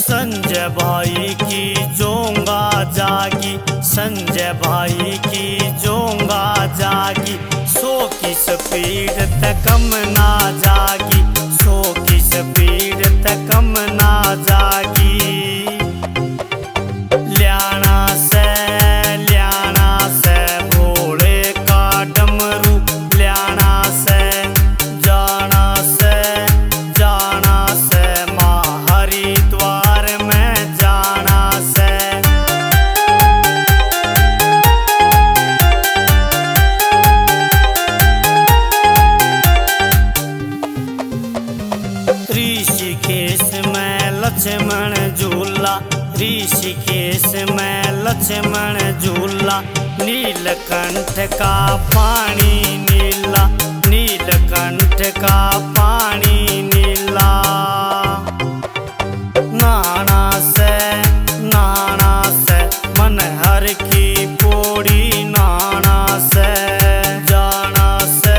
संजय भाई की जोंगा जागी, संजय भाई की जोंगा जागी, 100 की स्पीड तक कम ना जागी, 100 की स्पीड तक कम ना जागी। ल्याना से भोले का डमरू, ल्याना से जाना से माँ हरिद्वार में जाना से। ऋषिकेश में लक्ष्मण झूला, ऋषिकेश में लक्ष्मण झूला, नीलकंठ का पानी नीला, नीलकंठ का पानी नीला। नहाना से मन हर की पौड़ी, नहाना से जाना से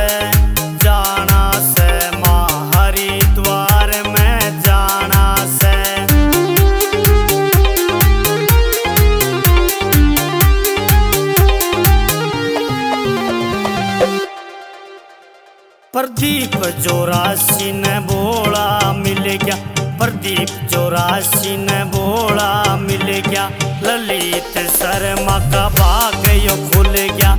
माँ हरिद्वार में जाना से। प्रदीप 84 ने भोला मिल गया, प्रदीप 84 ने भोला मिल गया, ललित शर्मा का भाग यो खुल गया,